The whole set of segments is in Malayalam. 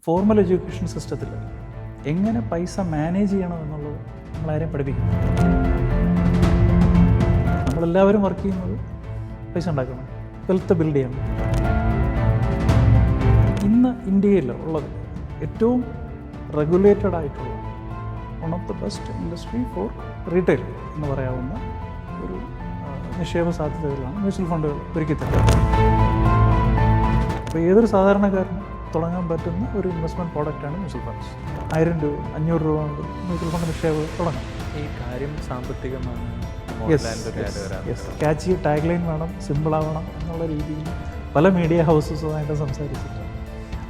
ഫോർമൽ എഡ്യൂക്കേഷൻ സിസ്റ്റത്തിൽ എങ്ങനെ പൈസ മാനേജ് ചെയ്യണം എന്നുള്ളത് നമ്മളാരെയും പഠിപ്പിക്കുന്നു. നമ്മളെല്ലാവരും വർക്ക് ചെയ്യുന്നത് പൈസ ഉണ്ടാക്കണം, വെൽത്ത് ബിൽഡ് ചെയ്യണം. ഇന്ന് ഇന്ത്യയിൽ ഉള്ളത് ഏറ്റവും റെഗുലേറ്റഡ് ആയിട്ടുള്ള one of the best industry for retail എന്ന് പറയാവുന്ന ഒരു നിക്ഷേപ സാധ്യതകളാണ് മ്യൂച്വൽ ഫണ്ടുകൾ ഒരുക്കി തരുന്നത്. അപ്പോൾ ഏതൊരു സാധാരണക്കാരനും തുടങ്ങാൻ പറ്റുന്ന ഒരു ഇൻവെസ്റ്റ്മെൻറ്റ് പ്രോഡക്റ്റാണ് മ്യൂച്വൽ ഫണ്ട്സ്. 1000 രൂപ 500 രൂപ കൊണ്ട് മ്യൂച്വൽ ഫണ്ട് നിക്ഷേപം തുടങ്ങാം. ഈ കാര്യം സാമ്പത്തികമാണ്. ക്യാച്ച് ടാഗ് ലൈൻ വേണം, സിമ്പിളാവണം എന്നുള്ള രീതിയിൽ പല മീഡിയ ഹൗസസുമായിട്ട് സംസാരിച്ചിട്ട്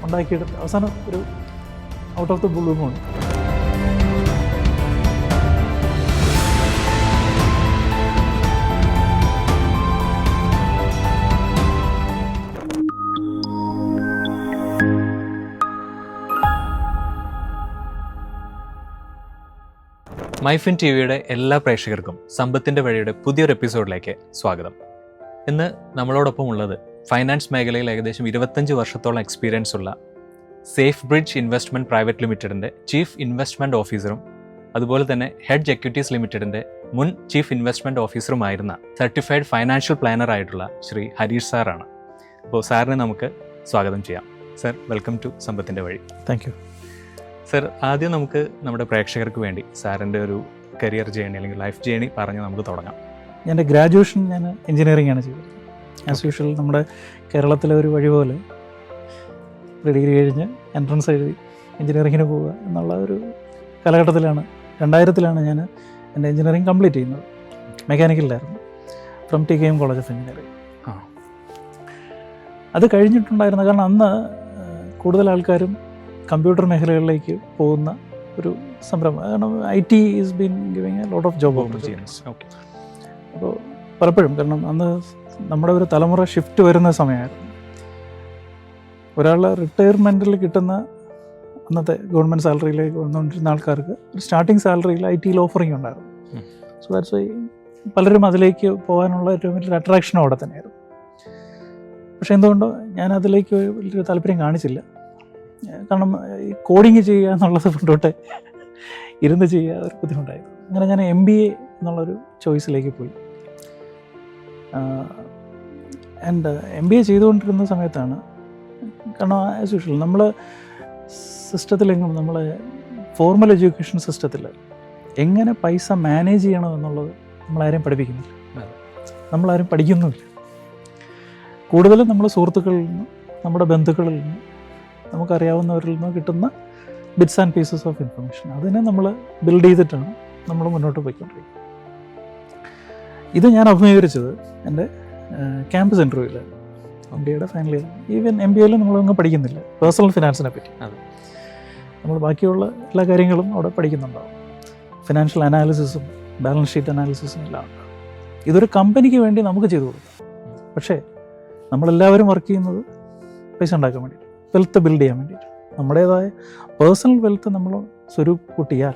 ഉണ്ടാക്കിയെടുത്ത് അവസാനം ഒരു out of the blue moon MyFin T വിയുടെ എല്ലാ പ്രേക്ഷകർക്കും സമ്പത്തിൻ്റെ വഴിയുടെ പുതിയൊരു എപ്പിസോഡിലേക്ക് സ്വാഗതം. ഇന്ന് നമ്മളോടൊപ്പം ഉള്ളത് ഫൈനാൻസ് മേഖലയിൽ ഏകദേശം 25 വർഷത്തോളം എക്സ്പീരിയൻസ് ഉള്ള സേഫ് ബ്രിഡ്ജ് ഇൻവെസ്റ്റ്മെൻറ്റ് പ്രൈവറ്റ് ലിമിറ്റഡിൻ്റെ ചീഫ് ഇൻവെസ്റ്റ്മെൻറ്റ് ഓഫീസറും അതുപോലെ തന്നെ ഹെഡ്ജ് എക്വിറ്റീസ് ലിമിറ്റഡിൻ്റെ മുൻ ചീഫ് ഇൻവെസ്റ്റ്മെൻറ്റ് ഓഫീസറുമായിരുന്ന സർട്ടിഫൈഡ് ഫൈനാൻഷ്യൽ പ്ലാനർ ആയിട്ടുള്ള ശ്രീ ഹരീഷ് സാറാണ്. അപ്പോൾ സാറിനെ നമുക്ക് സ്വാഗതം ചെയ്യാം. സർ, വെൽക്കം ടു സമ്പത്തിൻ്റെ വഴി. Thank you. സർ, ആദ്യം നമുക്ക് നമ്മുടെ പ്രേക്ഷകർക്ക് വേണ്ടി സാറിൻ്റെ ഒരു കരിയർ ജേണി അല്ലെങ്കിൽ ലൈഫ് ജേണി പറഞ്ഞ് നമുക്ക് തുടങ്ങാം. എൻ്റെ ഗ്രാജുവേഷൻ ഞാൻ എഞ്ചിനീയറിംഗ് ആണ് ചെയ്തത്. ആസ് യൂഷ്വൽ നമ്മുടെ കേരളത്തിലെ ഒരു വഴി പോലെ ഡിഗ്രി കഴിഞ്ഞ് എൻട്രൻസ് എഴുതി എഞ്ചിനീയറിങ്ങിന് പോവുക എന്നുള്ള ഒരു കാലഘട്ടത്തിലാണ് 2000 ഞാൻ എൻ്റെ എഞ്ചിനീയറിംഗ് കംപ്ലീറ്റ് ചെയ്യുന്നത്. മെക്കാനിക്കലിലായിരുന്നു, from TKM college of engineering. അത് കഴിഞ്ഞിട്ടുണ്ടായിരുന്നു, കാരണം അന്ന് കൂടുതൽ ആൾക്കാരും കമ്പ്യൂട്ടർ മേഖലകളിലേക്ക് പോകുന്ന ഒരു സംരംഭം. കാരണം IT is been giving a lot of job opportunities. Okay. അപ്പോൾ പലപ്പോഴും, കാരണം അന്ന് നമ്മുടെ ഒരു തലമുറ ഷിഫ്റ്റ് വരുന്ന സമയമായിരുന്നു. ഒരാളുടെ റിട്ടയർമെൻറ്റിൽ കിട്ടുന്ന അന്നത്തെ ഗവൺമെൻറ് സാലറിയിലേക്ക് വന്നുകൊണ്ടിരുന്ന ആൾക്കാർക്ക് ഒരു സ്റ്റാർട്ടിങ് സാലറിയിൽ IT ഓഫറിങ് ഉണ്ടായിരുന്നു. സോ ദാറ്റ്സ് വൈ പലരും അതിലേക്ക് പോകാനുള്ള ഏറ്റവും വലിയൊരു അട്രാക്ഷൻ അവിടെ തന്നെയായിരുന്നു. പക്ഷേ എന്തുകൊണ്ടോ ഞാൻ അതിലേക്ക് വലിയൊരു താല്പര്യം കാണിച്ചില്ല. കാരണം ഈ കോഡിങ് ചെയ്യുക എന്നുള്ളത് കൊണ്ടോട്ടെ ഇരുന്ന് ചെയ്യുക ഒരു ബുദ്ധിമുട്ടായിരുന്നു. അങ്ങനെ ഞാൻ MBA എന്നുള്ളൊരു ചോയ്സിലേക്ക് പോയി. ആൻഡ് MBA ചെയ്തുകൊണ്ടിരുന്ന സമയത്താണ്, കാരണം ആസ് യൂഷ്വൽ നമ്മൾ സിസ്റ്റത്തിലെങ്കിലും നമ്മൾ ഫോർമൽ എഡ്യൂക്കേഷൻ സിസ്റ്റത്തിൽ എങ്ങനെ പൈസ മാനേജ് ചെയ്യണം എന്നുള്ളത് നമ്മളാരും പഠിപ്പിക്കുന്നില്ല, നമ്മളാരും പഠിക്കുന്നുമില്ല. കൂടുതലും നമ്മൾ സുഹൃത്തുക്കളിൽ നിന്നും നമ്മുടെ ബന്ധുക്കളിൽ നിന്നും നമുക്കറിയാവുന്നവരിൽ നിന്ന് കിട്ടുന്ന bits and pieces of information, അതിനെ നമ്മൾ ബിൽഡ് ചെയ്തിട്ടാണ് നമ്മൾ മുന്നോട്ട് പോയിക്കൊണ്ടിരിക്കുന്നത്. ഇത് ഞാൻ അഭിമുഖീകരിച്ചത് എൻ്റെ ക്യാമ്പസ് ഇൻ്റർവ്യൂവിൽ, MBAയുടെ ഫൈനൽ ഇയർ. ഈവൻ MBAയിൽ നമ്മളൊന്നും പഠിക്കുന്നില്ല പേഴ്സണൽ ഫിനാൻസിനെ പറ്റി. നമ്മൾ ബാക്കിയുള്ള എല്ലാ കാര്യങ്ങളും അവിടെ പഠിക്കുന്നുണ്ടാവും. ഫിനാൻഷ്യൽ അനാലിസിസും ബാലൻസ് ഷീറ്റ് അനാലിസിസും എല്ലാം ഉണ്ട്. ഇതൊരു കമ്പനിക്ക് വേണ്ടി നമുക്ക് ചെയ്തു കൊടുക്കാം. പക്ഷേ നമ്മളെല്ലാവരും വർക്ക് ചെയ്യുന്നത് പൈസ ഉണ്ടാക്കാൻ വേണ്ടി, വെൽത്ത് ബിൽഡ് ചെയ്യാൻ വേണ്ടിയിട്ട്. നമ്മുടേതായ പേഴ്സണൽ വെൽത്ത് നമ്മൾ സ്വരൂപൂട്ടിയാൽ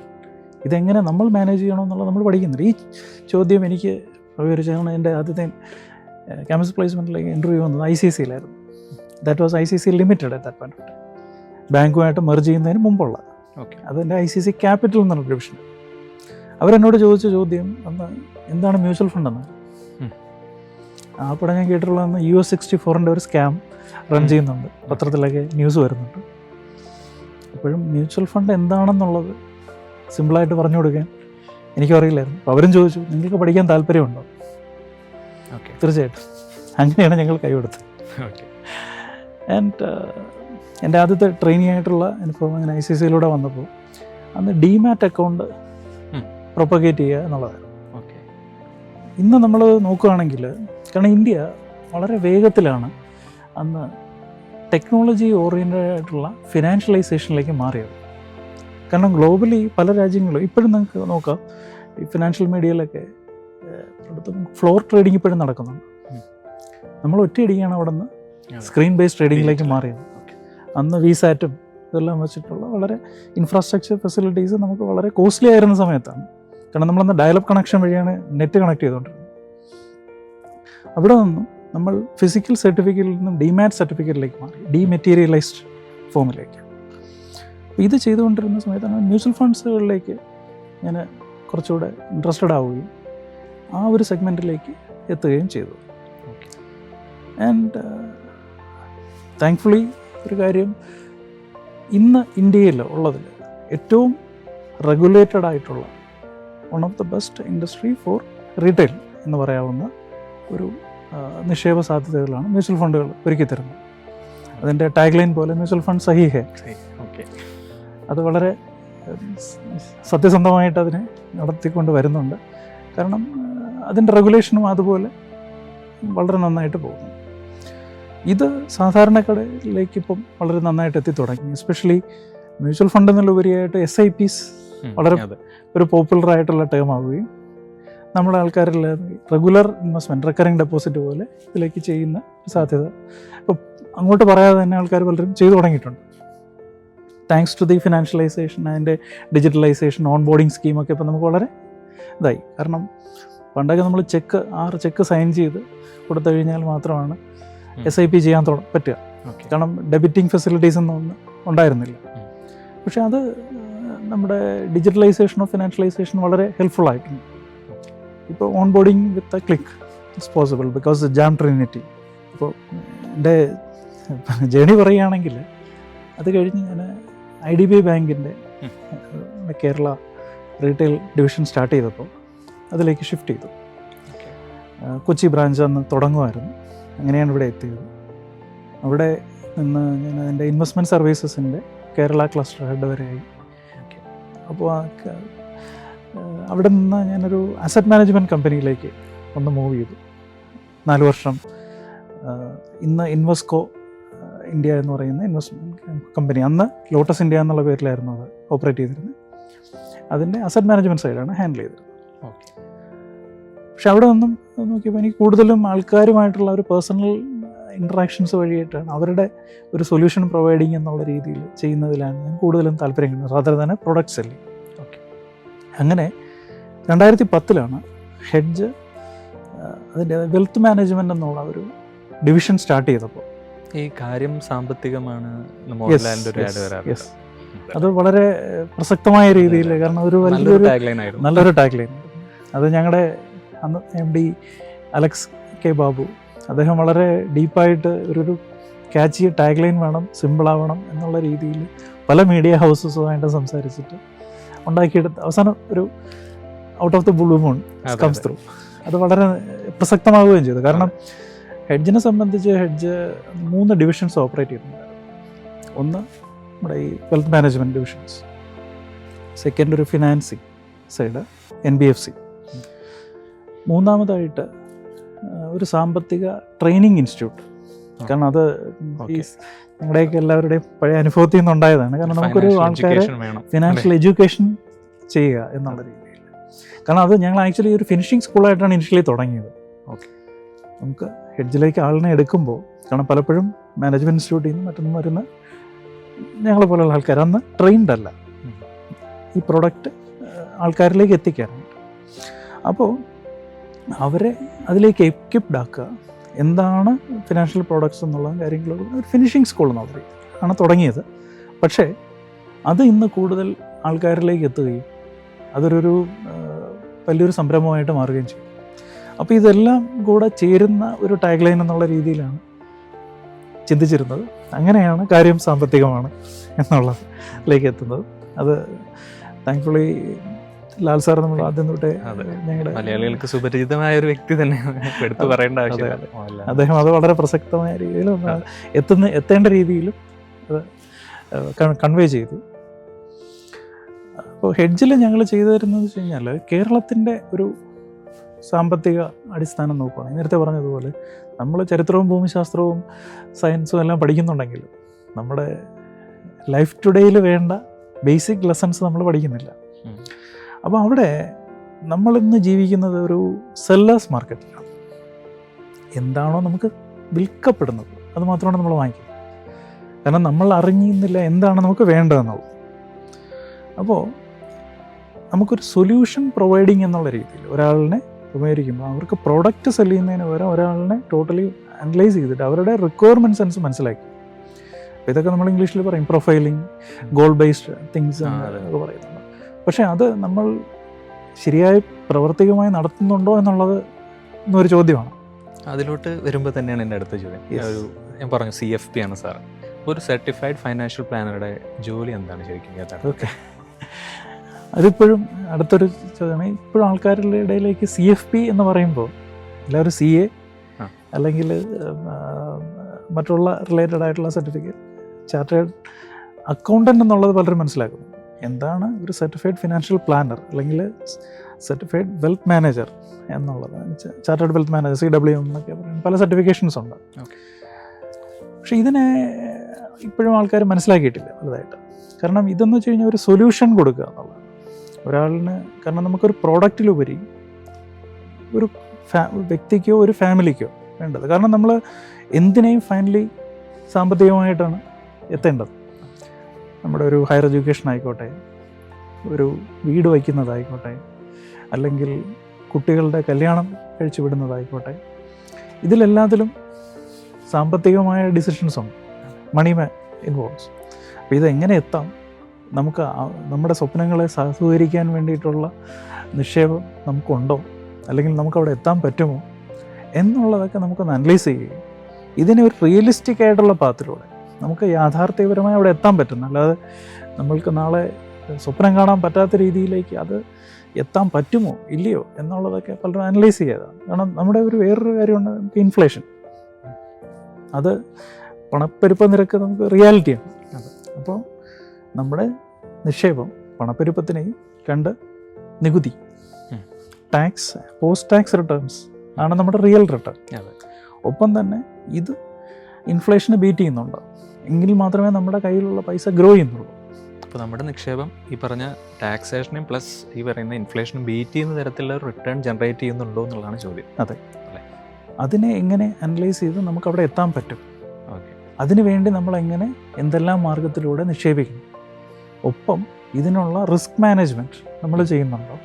ഇതെങ്ങനെ നമ്മൾ മാനേജ് ചെയ്യണമെന്നുള്ളത് നമ്മൾ പഠിക്കുന്നില്ല. ഈ ചോദ്യം എനിക്ക് വിവരിച്ചാണ് എൻ്റെ ആദ്യത്തെ ക്യാമ്പസ് പ്ലേസ്മെൻറ്റിലേക്ക് ഇൻ്റർവ്യൂ വന്നത് ICCയിലായിരുന്നു. That was ICC limited at that point. ബാങ്കുമായിട്ട് മെർജ് ചെയ്യുന്നതിന് മുമ്പുള്ള. അതെൻ്റെ ICC ക്യാപിറ്റൽ എന്നുള്ള ഡിവിഷൻ. അവരെന്നോട് ചോദിച്ച ചോദ്യം അന്ന് എന്താണ് മ്യൂച്വൽ ഫണ്ട് എന്ന്. അപ്പോൾ ഞാൻ കേട്ടിട്ടുള്ളതെന്ന് US 64ൻ്റെ ഒരു സ്കാം റൺ ചെയ്യുന്നുണ്ട്, പത്രത്തിലൊക്കെ ന്യൂസ് വരുന്നുണ്ട്. അപ്പോഴും മ്യൂച്വൽ ഫണ്ട് എന്താണെന്നുള്ളത് സിമ്പിളായിട്ട് പറഞ്ഞു കൊടുക്കാൻ എനിക്കും അറിയില്ലായിരുന്നു. അപ്പോൾ അവരും ചോദിച്ചു, നിങ്ങൾക്ക് പഠിക്കാൻ താല്പര്യമുണ്ടോ? ഓക്കെ, തീർച്ചയായിട്ടും. അങ്ങനെയാണ് ഞങ്ങൾ കൈകൊടുത്തത്. ആൻഡ് എൻ്റെ ആദ്യത്തെ ട്രെയിനിങ് ആയിട്ടുള്ള അനുഭവം അങ്ങനെ ICCയിലൂടെ വന്നപ്പോൾ അന്ന് DMAT അക്കൗണ്ട് പ്രൊപ്പഗേറ്റ് ചെയ്യുക എന്നുള്ളതായിരുന്നു. ഇന്ന് നമ്മൾ നോക്കുകയാണെങ്കിൽ, കാരണം ഇന്ത്യ വളരെ വേഗത്തിലാണ് അന്ന് ടെക്നോളജി ഓറിയൻറ്റഡ് ആയിട്ടുള്ള ഫിനാൻഷ്യലൈസേഷനിലേക്ക് മാറിയത്. കാരണം ഗ്ലോബലി പല രാജ്യങ്ങളും ഇപ്പോഴും നമുക്ക് നോക്കാം, ഈ ഫിനാൻഷ്യൽ മീഡിയയിലൊക്കെ ഫ്ലോർ ട്രേഡിംഗ് ഇപ്പോഴും നടക്കുന്നുണ്ട്. നമ്മൾ ഒറ്റയടിയാണ് അവിടെ നിന്ന് സ്ക്രീൻ ബേസ്ഡ് ട്രേഡിങ്ങിലേക്ക് മാറിയത്. അന്ന് VSATും ഇതെല്ലാം വെച്ചിട്ടുള്ള വളരെ ഇൻഫ്രാസ്ട്രക്ചർ ഫെസിലിറ്റീസ് നമുക്ക് വളരെ കോസ്റ്റ്ലി ആയിരുന്ന സമയത്താണ്. കാരണം നമ്മളന്ന് ഡയലപ്പ് കണക്ഷൻ വഴിയാണ് നെറ്റ് കണക്ട് ചെയ്തുകൊണ്ടിരുന്നത്. അവിടെ നിന്നും നമ്മൾ ഫിസിക്കൽ സർട്ടിഫിക്കറ്റിൽ നിന്നും DMAT സർട്ടിഫിക്കറ്റിലേക്ക് മാറി, ഡീമെറ്റീരിയലൈസ്ഡ് ഫോമിലേക്ക്. അപ്പോൾ ഇത് ചെയ്തുകൊണ്ടിരുന്ന സമയത്താണ് മ്യൂച്വൽ ഫണ്ട്സുകളിലേക്ക് ഞാൻ കുറച്ചുകൂടെ ഇൻട്രസ്റ്റഡ് ആവുകയും ആ ഒരു സെഗ്മെൻറ്റിലേക്ക് എത്തുകയും ചെയ്തു. ആൻഡ് താങ്ക്ഫുള്ളി ഒരു കാര്യം, ഇന്ന് ഇന്ത്യയിൽ ഉള്ളതിൽ ഏറ്റവും റെഗുലേറ്റഡ് ആയിട്ടുള്ള one of the best industry for retail എന്ന് പറയാവുന്ന ഒരു നിക്ഷേപ സാധ്യതകളാണ് മ്യൂച്വൽ ഫണ്ടുകൾ ഒരുക്കി തരുന്നത്. അതിൻ്റെ ടാഗ് ലൈൻ പോലെ മ്യൂച്വൽ ഫണ്ട് സഹി ഹേ. അത് വളരെ സത്യസന്ധമായിട്ട് അതിനെ നടത്തിക്കൊണ്ട് വരുന്നുണ്ട്. കാരണം അതിൻ്റെ റെഗുലേഷനും അതുപോലെ വളരെ നന്നായിട്ട് പോകുന്നു. ഇത് സാധാരണക്കാരിലേക്ക് ഇപ്പം വളരെ നന്നായിട്ട് എത്തിത്തുടങ്ങി. എസ്പെഷ്യലി മ്യൂച്വൽ ഫണ്ട് എന്നുള്ളപരിയായിട്ട് SIPs വളരെ ഒരു പോപ്പുലർ ആയിട്ടുള്ള ടേം ആവുകയും നമ്മുടെ ആൾക്കാരിൽ റെഗുലർ ഇൻവെസ്റ്റ്മെൻറ്റ്, റെക്കറിങ് ഡെപ്പോസിറ്റ് പോലെ ഇതിലേക്ക് ചെയ്യുന്ന സാധ്യത ഇപ്പം അങ്ങോട്ട് പറയാതെ തന്നെ ആൾക്കാർ പലരും ചെയ്തു തുടങ്ങിയിട്ടുണ്ട്. താങ്ക്സ് ടു ദി ഫിനാൻഷ്യലൈസേഷൻ, അതിൻ്റെ ഡിജിറ്റലൈസേഷൻ, ഓൺ ബോർഡിങ് സ്കീമൊക്കെ ഇപ്പം നമുക്ക് വളരെ ഇതായി. കാരണം പണ്ടൊക്കെ നമ്മൾ 6 ചെക്ക് സൈൻ ചെയ്ത് കൊടുത്തു കഴിഞ്ഞാൽ മാത്രമാണ് SIP ചെയ്യാൻ പറ്റുക. കാരണം ഡെബിറ്റിംഗ് ഫെസിലിറ്റീസ് ഒന്നും ഉണ്ടായിരുന്നില്ല. പക്ഷേ അത് നമ്മുടെ ഡിജിറ്റലൈസേഷനോ ഫിനാൻഷ്യലൈസേഷൻ വളരെ ഹെൽപ്ഫുൾ ആയിട്ടുണ്ട്. ഇപ്പോൾ on boarding with a click it's possible because jam Trinity. ഇപ്പോൾ എൻ്റെ ജേണി പറയുകയാണെങ്കിൽ അത് കഴിഞ്ഞ് ഞാൻ IDB ബാങ്കിൻ്റെ കേരള റീറ്റെയിൽ ഡിവിഷൻ സ്റ്റാർട്ട് ചെയ്തപ്പോൾ അതിലേക്ക് ഷിഫ്റ്റ് ചെയ്തു. കൊച്ചി ബ്രാഞ്ച് അന്ന് തുടങ്ങുമായിരുന്നു. അങ്ങനെയാണ് ഇവിടെ എത്തിയത്. അവിടെ നിന്ന് ഞാൻ അതിൻ്റെ ഇൻവെസ്റ്റ്മെൻറ്റ് സർവീസസിൻ്റെ കേരള ക്ലസ്റ്റർ ഹെഡ് വരെയായി. അപ്പോൾ അവിടെ നിന്ന് ഞാനൊരു അസറ്റ് മാനേജ്മെൻറ്റ് കമ്പനിയിലേക്ക് ഒന്ന് മൂവ് ചെയ്തു. 4 വർഷം ഇന്ന് ഇൻവെസ്കോ ഇന്ത്യ എന്ന് പറയുന്ന ഇൻവെസ്റ്റ്മെൻറ്റ് കമ്പനി, അന്ന് ലോട്ടസ് ഇന്ത്യ എന്നുള്ള പേരിലായിരുന്നു അത് ഓപ്പറേറ്റ് ചെയ്തിരുന്നത്. അതിൻ്റെ അസറ്റ് മാനേജ്മെൻറ്റ് സൈഡാണ് ഹാൻഡിൽ ചെയ്തത്. പക്ഷെ അവിടെ നിന്നും നോക്കിയപ്പോൾ എനിക്ക് കൂടുതലും ആൾക്കാരുമായിട്ടുള്ള ഒരു പേഴ്സണൽ ഇൻട്രാക്ഷൻസ് വഴിയായിട്ടാണ് അവരുടെ ഒരു സൊല്യൂഷൻ പ്രൊവൈഡിങ് എന്നുള്ള രീതിയിൽ ചെയ്യുന്നതിലാണ് ഞാൻ കൂടുതലും താല്പര്യം കിട്ടുന്നത്, റാദർ തന്നെ പ്രൊഡക്റ്റ് സെല്ലിങ്. അങ്ങനെ 2010 ഹെഡ്ജ് അതിൻ്റെ വെൽത്ത് മാനേജ്മെൻറ്റ് എന്നുള്ള ഒരു ഡിവിഷൻ സ്റ്റാർട്ട് ചെയ്തപ്പോൾ ഈ കാര്യം സാമ്പത്തികമാണ് അത് വളരെ പ്രസക്തമായ രീതിയിൽ, കാരണം ഒരു നല്ലൊരു ടാഗ് ലൈൻ. അത് ഞങ്ങളുടെ അന്ന് MD അലക്സ് കെ ബാബു, അദ്ദേഹം വളരെ ഡീപ്പായിട്ട് ഒരു ക്യാച്ചി ടാഗ് ലൈൻ വേണം, സിമ്പിളാവണം എന്നുള്ള രീതിയിൽ പല മീഡിയ ഹൗസസുമായിട്ട് സംസാരിച്ചിട്ട് ഉണ്ടാക്കിയെടുത്ത് അവസാനം ഒരു out of the blue moon comes through. അത് വളരെ പ്രസക്തമാവുകയും ചെയ്തു. കാരണം ഹെഡ്ജിനെ സംബന്ധിച്ച് ഹെഡ്ജ് 3 ഡിവിഷൻസ് ഓപ്പറേറ്റ് ചെയ്യുന്നുണ്ട്. ഒന്ന് നമ്മുടെ ഈ വെൽത്ത് മാനേജ്മെൻറ്റ് ഡിവിഷൻസ്, സെക്കൻഡ് ഒരു ഫിനാൻസിങ് സൈഡ് NBFC, മൂന്നാമതായിട്ട് ഒരു സാമ്പത്തിക ട്രെയിനിങ് ഇൻസ്റ്റിറ്റ്യൂട്ട്. കാരണം അത് ഞങ്ങളുടെയൊക്കെ എല്ലാവരുടെയും പഴയ അനുഭവത്തിൽ നിന്നുണ്ടായതാണ്. കാരണം നമുക്കൊരു ആൾക്കാരെ ഫിനാൻഷ്യൽ എഡ്യൂക്കേഷൻ ചെയ്യുക എന്നുള്ള രീതിയിൽ. കാരണം അത് ഞങ്ങൾ ആക്ച്വലി ഒരു ഫിനിഷിംഗ് സ്കൂളായിട്ടാണ് ഇനിഷ്യലി തുടങ്ങിയത്. നമുക്ക് ഹെഡ്ജിലേക്ക് ആളിനെ എടുക്കുമ്പോൾ, കാരണം പലപ്പോഴും മാനേജ്മെൻറ്റ് ഇൻസ്റ്റിറ്റ്യൂട്ടിൽ നിന്ന് മറ്റൊന്നും വരുന്ന ഞങ്ങളെ പോലെയുള്ള ആൾക്കാർ അന്ന് ട്രെയിൻഡ് അല്ല ഈ പ്രൊഡക്റ്റ് ആൾക്കാരിലേക്ക് എത്തിക്കാനായിട്ട്. അപ്പോൾ അവരെ അതിലേക്ക് എക്വിപ്ഡ് ആക്കുക, എന്താണ് ഫിനാൻഷ്യൽ പ്രോഡക്ട്സ് എന്നുള്ള കാര്യങ്ങൾ ഒരു ഫിനിഷിംഗ് സ്കൂൾ എന്നുള്ള രീതിയിലാണ് തുടങ്ങിയത്. പക്ഷേ അത് ഇന്ന് കൂടുതൽ ആൾക്കാരിലേക്ക് എത്തുകയും അതൊരു വലിയൊരു സംരംഭമായിട്ട് മാറുകയും ചെയ്യും. അപ്പോൾ ഇതെല്ലാം കൂടെ ചേരുന്ന ഒരു ടാഗ് ലൈൻ എന്നുള്ള രീതിയിലാണ് ചിന്തിച്ചിരുന്നത്. അങ്ങനെയാണ് കാര്യം സാമ്പത്തികമാണ് എന്നുള്ളതിലേക്ക് എത്തുന്നത്. അത് താങ്ക്ഫുള്ളി ലാൽ സാർ നമ്മൾ ആദ്യം തൊട്ടേ ഞങ്ങളുടെ മലയാളികൾക്ക് സുപരിചിതമായ ഒരു വ്യക്തി തന്നെ എടുത്തു പറയേണ്ട ആവശ്യമില്ല. അദ്ദേഹം അത് വളരെ പ്രസക്തമായ രീതിയിലും എത്തേണ്ട രീതിയിലും അത് കൺവേ ചെയ്തു. അപ്പോൾ ഹെഡ്ജിൽ ഞങ്ങൾ ചെയ്തു തരുന്നതെന്ന് വെച്ച് കഴിഞ്ഞാൽ കേരളത്തിൻ്റെ ഒരു സാമ്പത്തിക അടിസ്ഥാനം നോക്കുകയാണെങ്കിൽ നേരത്തെ പറഞ്ഞതുപോലെ നമ്മൾ ചരിത്രവും ഭൂമിശാസ്ത്രവും സയൻസും എല്ലാം പഠിക്കുന്നുണ്ടെങ്കിലും നമ്മുടെ ലൈഫ് ടുഡേയിൽ വേണ്ട ബേസിക് ലെസൺസ് നമ്മൾ പഠിക്കുന്നില്ല. അപ്പോൾ അവിടെ നമ്മളിന്ന് ജീവിക്കുന്നത് ഒരു സെല്ലേഴ്സ് മാർക്കറ്റിലാണ്. എന്താണോ നമുക്ക് വിൽക്കപ്പെടുന്നത് അത് മാത്രമാണ് നമ്മൾ വാങ്ങിക്കുന്നത്. കാരണം നമ്മൾ അറിഞ്ഞിരുന്നില്ല എന്താണ് നമുക്ക് വേണ്ടതെന്നുള്ളത്. അപ്പോൾ നമുക്കൊരു സൊല്യൂഷൻ പ്രൊവൈഡിങ് എന്നുള്ള രീതിയിൽ ഒരാളിനെ ഉപയോഗിക്കുമ്പോൾ അവർക്ക് പ്രോഡക്റ്റ് സെല് ചെയ്യുന്നതിന് പകരം ഒരാളിനെ ടോട്ടലി അനലൈസ് ചെയ്തിട്ട് അവരുടെ റിക്വയർമെൻറ്റ്സ് മനസ്സിലാക്കി അപ്പോൾ ഇതൊക്കെ നമ്മൾ ഇംഗ്ലീഷിൽ പറയും പ്രൊഫൈലിംഗ്, ഗോൾ ബേസ്ഡ് തിങ്സ് എന്നൊക്കെ പറയുന്നുണ്ട്. പക്ഷേ അത് നമ്മൾ ശരിയായി പ്രാവർത്തികമായി നടത്തുന്നുണ്ടോ എന്നുള്ളത് ഒരു ചോദ്യമാണ്. അതിലോട്ട് വരുമ്പോൾ തന്നെയാണ് എൻ്റെ അടുത്ത ചോദ്യം. ഒരു ഞാൻ പറഞ്ഞു CFP ആണ് സാർ. ഒരു സർട്ടിഫൈഡ് ഫൈനാൻഷ്യൽ പ്ലാനറുടെ ജോലി എന്താണ് ശരിക്കും? ഓക്കെ, അതിപ്പോഴും അടുത്തൊരു ചോദ്യമാണ്. ഇപ്പോഴും ആൾക്കാരുടെ ഇടയിലേക്ക് CFP എന്ന് പറയുമ്പോൾ എല്ലാവരും CA അല്ലെങ്കിൽ മറ്റുള്ള റിലേറ്റഡ് ആയിട്ടുള്ള സർട്ടിഫിക്കറ്റ്, ചാർട്ടേഡ് അക്കൗണ്ടൻ്റ് എന്നുള്ളത് പലരും മനസ്സിലാക്കുന്നു. എന്താണ് ഒരു സർട്ടിഫൈഡ് ഫിനാൻഷ്യൽ പ്ലാനർ അല്ലെങ്കിൽ സർട്ടിഫൈഡ് വെൽത്ത് മാനേജർ എന്നുള്ളത്? ചാർട്ടേഡ് വെൽത്ത് മാനേജർ, CWM എന്നൊക്കെ പറയുന്നത് പല സർട്ടിഫിക്കേഷൻസ് ഉണ്ട്. പക്ഷെ ഇതിനെ ഇപ്പോഴും ആൾക്കാർ മനസ്സിലാക്കിയിട്ടില്ല വലുതായിട്ട്. കാരണം ഇതെന്ന് വെച്ച് കഴിഞ്ഞാൽ ഒരു സൊല്യൂഷൻ കൊടുക്കുക എന്നുള്ളതാണ് ഒരാളിന്. കാരണം നമുക്കൊരു പ്രോഡക്റ്റിലുപരി ഒരു വ്യക്തിക്കോ ഒരു ഫാമിലിക്കോ വേണ്ടത്. കാരണം നമ്മൾ എന്തിനേയും ഫൈനലി സാമ്പത്തികമായിട്ടാണ് എത്തേണ്ടത്. നമ്മുടെ ഒരു ഹയർ എഡ്യൂക്കേഷൻ ആയിക്കോട്ടെ, ഒരു വീട് വയ്ക്കുന്നതായിക്കോട്ടെ, അല്ലെങ്കിൽ കുട്ടികളുടെ കല്യാണം കഴിച്ചു വിടുന്നതായിക്കോട്ടെ, ഇതിലെല്ലാത്തിലും സാമ്പത്തികമായ ഡിസിഷൻസ് ഉണ്ട്, മണി ഇൻവോൾവ്സ്. അപ്പോൾ ഇതെങ്ങനെ എത്താം, നമുക്ക് നമ്മുടെ സ്വപ്നങ്ങളെ സാധൂകരിക്കാൻ വേണ്ടിയിട്ടുള്ള നിക്ഷേപം നമുക്കുണ്ടോ, അല്ലെങ്കിൽ നമുക്കവിടെ എത്താൻ പറ്റുമോ എന്നുള്ളതൊക്കെ നമുക്കൊന്ന് അനലൈസ് ചെയ്യുകയും ഇതിനെ ഒരു റിയലിസ്റ്റിക് ആയിട്ടുള്ള പാത്തിലൂടെ നമുക്ക് യാഥാർത്ഥ്യപരമായി അവിടെ എത്താൻ പറ്റുന്നു. അല്ലാതെ നമ്മൾക്ക് നാളെ സ്വപ്നം കാണാൻ പറ്റാത്ത രീതിയിലേക്ക് അത് എത്താൻ പറ്റുമോ ഇല്ലയോ എന്നുള്ളതൊക്കെ പലരും അനലൈസ് ചെയ്തതാണ്. കാരണം നമ്മുടെ വേറൊരു കാര്യമുണ്ട്, നമുക്ക് ഇൻഫ്ലേഷൻ, അത് പണപ്പെരുപ്പ നിരക്ക് നമുക്ക് റിയാലിറ്റിയാണ്. അപ്പോൾ നമ്മുടെ നിക്ഷേപം, പണപ്പെരുപ്പത്തിനെയും, രണ്ട് നികുതി, ടാക്സ്, പോസ്റ്റ് ടാക്സ് റിട്ടേൺസ് ആണ് നമ്മുടെ റിയൽ റിട്ടേൺ. ഒപ്പം തന്നെ ഇത് ഇൻഫ്ലേഷന് ബീറ്റ് ചെയ്യുന്നുണ്ട്, എങ്കിൽ മാത്രമേ നമ്മുടെ കയ്യിലുള്ള പൈസ ഗ്രോ ചെയ്യുന്നുള്ളൂ. അപ്പോൾ നമ്മുടെ നിക്ഷേപം ഈ പറഞ്ഞ ടാക്സേഷനും പ്ലസ് ഈ പറയുന്ന ഇൻഫ്ലേഷനും ബീറ്റ് ചെയ്യുന്ന തരത്തിലുള്ള റിട്ടേൺ ജനറേറ്റ് ചെയ്യുന്നുണ്ടോ എന്നുള്ളതാണ് ചോദ്യം. അതെ, അതിനെ എങ്ങനെ അനലൈസ് ചെയ്ത് നമുക്ക് അവിടെ എത്താൻ പറ്റും, അതിനുവേണ്ടി നമ്മളെങ്ങനെ എന്തെല്ലാം മാർഗത്തിലൂടെ നിക്ഷേപിക്കണം, ഒപ്പം ഇതിനുള്ള റിസ്ക് മാനേജ്മെൻറ്റ് നമ്മൾ ചെയ്യുന്നുണ്ടോ.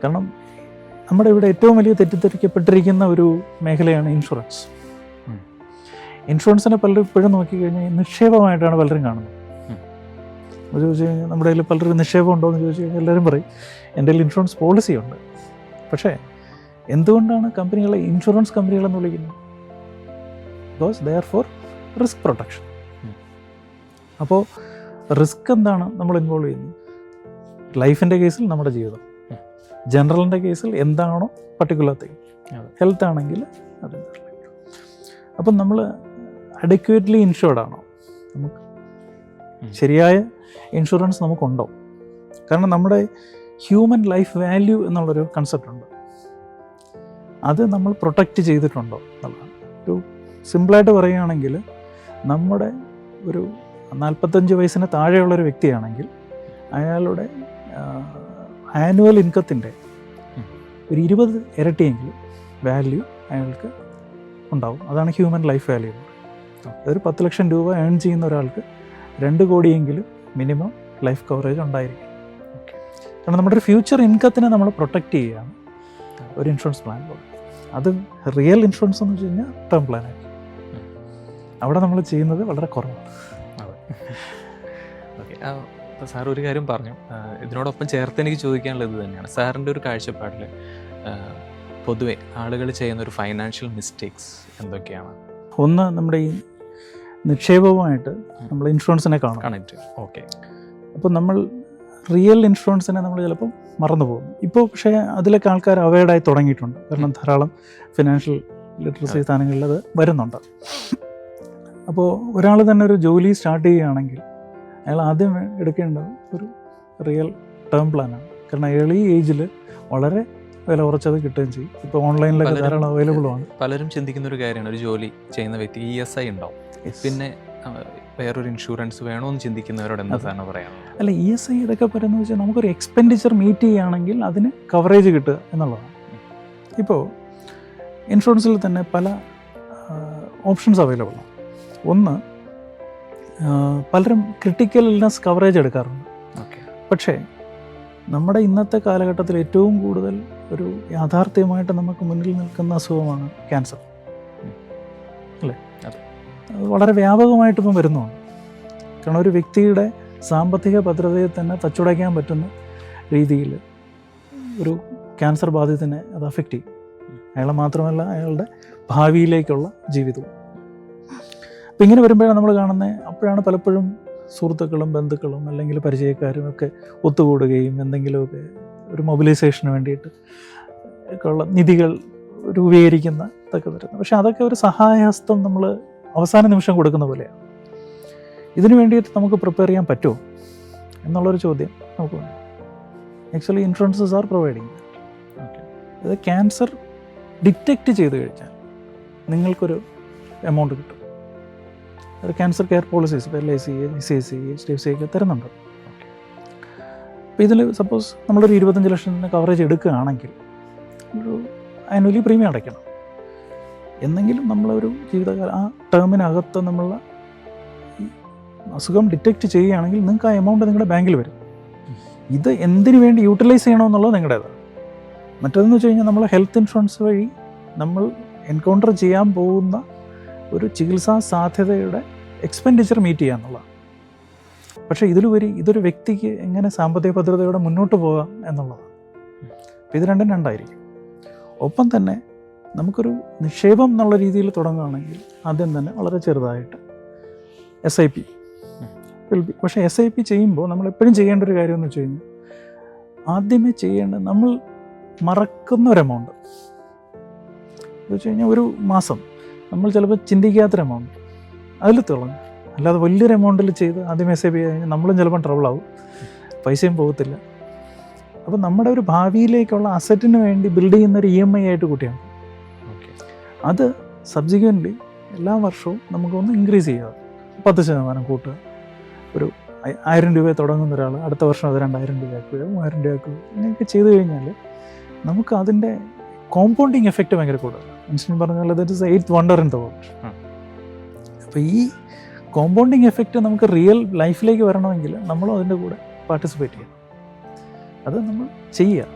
കാരണം നമ്മുടെ ഇവിടെ ഏറ്റവും വലിയ തെറ്റിദ്ധരിക്കപ്പെട്ടിരിക്കുന്ന ഒരു മേഖലയാണ് ഇൻഷുറൻസ്. ഇൻഷുറൻസിനെ പലരും ഇപ്പോഴും നോക്കിക്കഴിഞ്ഞാൽ നിക്ഷേപമായിട്ടാണ് പലരും കാണുന്നത്. അത് ചോദിച്ചു കഴിഞ്ഞാൽ നമ്മുടെ കയ്യിൽ പലരും നിക്ഷേപം ഉണ്ടോ എന്ന് ചോദിച്ചു കഴിഞ്ഞാൽ എല്ലാവരും പറയും എൻ്റെ കയ്യിൽ ഇൻഷുറൻസ് പോളിസി ഉണ്ട്. പക്ഷേ എന്തുകൊണ്ടാണ് കമ്പനികളെ ഇൻഷുറൻസ് കമ്പനികളെന്ന് വിളിക്കുന്നത്? Because they are for risk protection. അപ്പോൾ റിസ്ക് എന്താണ് നമ്മൾ ഇൻവോൾവ് ചെയ്യുന്നത്? ലൈഫിൻ്റെ കേസിൽ നമ്മുടെ ജീവിതം, ജനറലിൻ്റെ കേസിൽ എന്താണോ പർട്ടിക്കുലർ തിങ്, ഹെൽത്ത് ആണെങ്കിൽ അത്. അപ്പം നമ്മൾ അഡക്വേറ്റ്ലി ഇൻഷുർഡ് ആണോ, നമുക്ക് ശരിയായ ഇൻഷുറൻസ് നമുക്കുണ്ടോ? കാരണം നമ്മുടെ ഹ്യൂമൻ ലൈഫ് വാല്യൂ എന്നുള്ളൊരു കൺസെപ്റ്റ് ഉണ്ട്, അത് നമ്മൾ പ്രൊട്ടക്റ്റ് ചെയ്തിട്ടുണ്ടോ എന്നുള്ളതാണ്. ഒരു സിമ്പിളായിട്ട് പറയുകയാണെങ്കിൽ നമ്മുടെ ഒരു 45 വയസ്സിന് താഴെയുള്ളൊരു വ്യക്തിയാണെങ്കിൽ അയാളുടെ ആനുവൽ ഇൻകത്തിൻ്റെ ഒരു 20 ഇരട്ടിയെങ്കിലും വാല്യൂ അയാൾക്ക് ഉണ്ടാവും. അതാണ് ഹ്യൂമൻ ലൈഫ് വാല്യൂ. ഒരു 10 ലക്ഷം രൂപ ഏൺ ചെയ്യുന്ന ഒരാൾക്ക് 2 കോടിയെങ്കിലും മിനിമം ലൈഫ് കവറേജ് ഉണ്ടായിരിക്കും. കാരണം നമ്മുടെ ഒരു ഫ്യൂച്ചർ ഇൻകത്തിനെ നമ്മൾ പ്രൊട്ടക്റ്റ് ചെയ്യുകയാണ് ഒരു ഇൻഷുറൻസ് പ്ലാൻ പോലെ. അത് റിയൽ ഇൻഷുറൻസ് എന്ന് വെച്ച് കഴിഞ്ഞാൽ ടേം പ്ലാനായിരിക്കും. അവിടെ നമ്മൾ ചെയ്യുന്നത് വളരെ കുറവാണ്. ഓക്കെ, അപ്പോൾ സാർ ഒരു കാര്യം പറഞ്ഞു, ഇതിനോടൊപ്പം ചേർത്ത് എനിക്ക് ചോദിക്കാനുള്ളത് ഇത് തന്നെയാണ്. സാറിൻ്റെ ഒരു കാഴ്ചപ്പാടിൽ പൊതുവെ ആളുകൾ ചെയ്യുന്ന ഒരു ഫൈനാൻഷ്യൽ മിസ്റ്റേക്സ് എന്തൊക്കെയാണ്? ഒന്ന്, നമ്മുടെ ഈ നിക്ഷേപവുമായിട്ട് നമ്മൾ ഇൻഷുറൻസിനെ കണക്റ്റ്. ഓക്കെ, അപ്പോൾ നമ്മൾ റിയൽ ഇൻഷുറൻസിനെ നമ്മൾ ചിലപ്പോൾ മറന്നു പോകും. ഇപ്പോൾ പക്ഷേ അതിലൊക്കെ ആൾക്കാർ അവെയർഡായി തുടങ്ങിയിട്ടുണ്ട്. കാരണം ധാരാളം ഫിനാൻഷ്യൽ ലിറ്ററസി സ്ഥാനങ്ങളിൽ അത് വരുന്നുണ്ട്. അപ്പോൾ ഒരാൾ തന്നെ ഒരു ജോലി സ്റ്റാർട്ട് ചെയ്യുകയാണെങ്കിൽ അയാൾ ആദ്യം എടുക്കേണ്ടത് ഒരു റിയൽ ടേം പ്ലാനാണ്. കാരണം ഏർലി ഏജിൽ വളരെ വില കുറച്ചത് കിട്ടുകയും ചെയ്യും. ഇപ്പോൾ ഓൺലൈനിലൊക്കെ ധാരാളം അവൈലബിളുമാണ്. പലരും ചിന്തിക്കുന്ന ഒരു കാര്യമാണ്, ഒരു ജോലി ചെയ്യുന്ന വ്യക്തി ESI ഉണ്ടാവും, പിന്നെ വേറൊരു ഇൻഷുറൻസ് വേണമെന്ന് ചിന്തിക്കുന്നവരോട് എന്താ സാറിന് പറയാം? അല്ല, ESI ഇതൊക്കെ പറയുന്നത് വെച്ചാൽ നമുക്കൊരു എക്സ്പെൻഡിച്ചർ മീറ്റ് ചെയ്യുകയാണെങ്കിൽ അതിന് കവറേജ് കിട്ടുക എന്നുള്ളതാണ്. ഇപ്പോൾ ഇൻഷുറൻസിൽ തന്നെ പല ഓപ്ഷൻസ് അവൈലബിളാണ്. ഒന്ന്, പലരും ക്രിട്ടിക്കൽ ഇൽനെസ് കവറേജ് എടുക്കാറുണ്ട്. പക്ഷേ നമ്മുടെ ഇന്നത്തെ കാലഘട്ടത്തിൽ ഏറ്റവും കൂടുതൽ ഒരു യാഥാർത്ഥ്യമായിട്ട് നമുക്ക് മുന്നിൽ നിൽക്കുന്ന അസുഖമാണ് ക്യാൻസർ, അല്ലേ? വളരെ വ്യാപകമായിട്ടിപ്പം വരുന്നുണ്ട്. കാരണം ഒരു വ്യക്തിയുടെ സാമ്പത്തിക ഭദ്രതയെ തന്നെ തച്ചുടയ്ക്കാൻ പറ്റുന്ന രീതിയിൽ ഒരു ക്യാൻസർ ബാധിതനെ അത് അഫക്റ്റ് ചെയ്യും. അയാളെ മാത്രമല്ല, അയാളുടെ ഭാവിയിലേക്കുള്ള ജീവിതവും. അപ്പം ഇങ്ങനെ വരുമ്പോഴാണ് നമ്മൾ കാണുന്നത്, അപ്പോഴാണ് പലപ്പോഴും സുഹൃത്തുക്കളും ബന്ധുക്കളും അല്ലെങ്കിൽ പരിചയക്കാരും ഒക്കെ ഒത്തുകൂടുകയും എന്തെങ്കിലുമൊക്കെ ഒരു മൊബിലൈസേഷന് വേണ്ടിയിട്ട് ഒക്കെ ഉള്ള നിധികൾ രൂപീകരിക്കുന്ന ഇതൊക്കെ വരുന്നത്. പക്ഷെ അതൊക്കെ ഒരു സഹായഹസ്തം നമ്മൾ അവസാന നിമിഷം കൊടുക്കുന്ന പോലെയാണ്. ഇതിനു വേണ്ടിയിട്ട് നമുക്ക് പ്രിപ്പയർ ചെയ്യാൻ പറ്റുമോ എന്നുള്ളൊരു ചോദ്യം നമുക്ക് വേണം. Actually insurances are providing. ഇത് ക്യാൻസർ ഡിറ്റക്റ്റ് ചെയ്ത് കഴിഞ്ഞാൽ നിങ്ങൾക്കൊരു എമൗണ്ട് കിട്ടും. ഒരു ക്യാൻസർ കെയർ പോളിസീസ് ഇപ്പോൾ LIC, ICICI, HDFC ഒക്കെ തരുന്നുണ്ട്. അപ്പോൾ ഇതിൽ സപ്പോസ് നമ്മളൊരു 25 ലക്ഷത്തിന് കവറേജ് എടുക്കുകയാണെങ്കിൽ ഒരു ആനുവലി പ്രീമിയം അടയ്ക്കണം. എന്നെങ്കിലും നമ്മളൊരു ജീവിതകാലം ആ ടേമിനകത്ത് നമ്മൾ അസുഖം ഡിറ്റക്റ്റ് ചെയ്യുകയാണെങ്കിൽ നിങ്ങൾക്ക് ആ എമൗണ്ട് നിങ്ങളുടെ ബാങ്കിൽ വരും. ഇത് എന്തിനു വേണ്ടി യൂട്ടിലൈസ് ചെയ്യണമെന്നുള്ളത് നിങ്ങളുടേതാണ്. മറ്റേതെന്ന് വെച്ച് കഴിഞ്ഞാൽ നമ്മൾ ഹെൽത്ത് ഇൻഷുറൻസ് വഴി നമ്മൾ എൻകൗണ്ടർ ചെയ്യാൻ പോകുന്ന ഒരു ചികിത്സാ സാധ്യതയുടെ എക്സ്പെൻഡിച്ചർ മീറ്റ് ചെയ്യുക എന്നുള്ളതാണ്. പക്ഷേ ഇതിലുപരി ഇതൊരു വ്യക്തിക്ക് എങ്ങനെ സാമ്പത്തിക ഭദ്രതയോടെ മുന്നോട്ട് പോകാം എന്നുള്ളതാണ്. അപ്പോൾ ഇത് രണ്ടും രണ്ടായിരിക്കും. ഒപ്പം തന്നെ നമുക്കൊരു നിക്ഷേപം എന്നുള്ള രീതിയിൽ തുടങ്ങുകയാണെങ്കിൽ ആദ്യം തന്നെ വളരെ ചെറുതായിട്ട് SIP. പക്ഷേ SIP ചെയ്യുമ്പോൾ നമ്മൾ എപ്പോഴും ചെയ്യേണ്ട ഒരു കാര്യം എന്ന് വെച്ച് കഴിഞ്ഞാൽ ആദ്യമേ ചെയ്യേണ്ടത് നമ്മൾ മറക്കുന്ന ഒരു എമൗണ്ട് എന്ന് വെച്ച് കഴിഞ്ഞാൽ ഒരു മാസം നമ്മൾ ചിലപ്പോൾ ചിന്തിക്കാത്തൊരു എമൗണ്ട് അതിൽ തുടങ്ങും. അല്ലാതെ വലിയൊരു എമൗണ്ടിൽ ചെയ്ത് ആദ്യം SIP കഴിഞ്ഞാൽ നമ്മളും ചിലപ്പം ട്രബിളാവും, പൈസയും പോകത്തില്ല. അപ്പോൾ നമ്മുടെ ഒരു ഭാവിയിലേക്കുള്ള അസറ്റിന് വേണ്ടി ബിൽഡ് ചെയ്യുന്ന ഒരു EMI ആയിട്ട് കൂട്ടിയാണ്. അത് സബ്സിക്വൻ്റ്ലി എല്ലാ വർഷവും നമുക്കൊന്ന് ഇൻക്രീസ് ചെയ്യുക, 10% കൂട്ടുക. ഒരു 1000 രൂപയെ തുടങ്ങുന്ന ഒരാൾ അടുത്ത വർഷം അത് 2000 രൂപയാക്കുകയോ 3000 രൂപയാക്കുകയോ ഇങ്ങനെയൊക്കെ ചെയ്ത് കഴിഞ്ഞാൽ നമുക്ക് അതിൻ്റെ കോമ്പൗണ്ടിങ് എഫക്റ്റ് ഭയങ്കര കൂടുതലാണ്. ഐൻസ്റ്റീൻ പറഞ്ഞ പോലെ that is 8th wonder in the world. അപ്പോൾ ഈ കോമ്പൗണ്ടിങ് എഫക്റ്റ് നമുക്ക് റിയൽ ലൈഫിലേക്ക് വരണമെങ്കിൽ നമ്മളും അതിൻ്റെ കൂടെ പാർട്ടിസിപ്പേറ്റ് ചെയ്യണം. അത് നമ്മൾ ചെയ്യുക,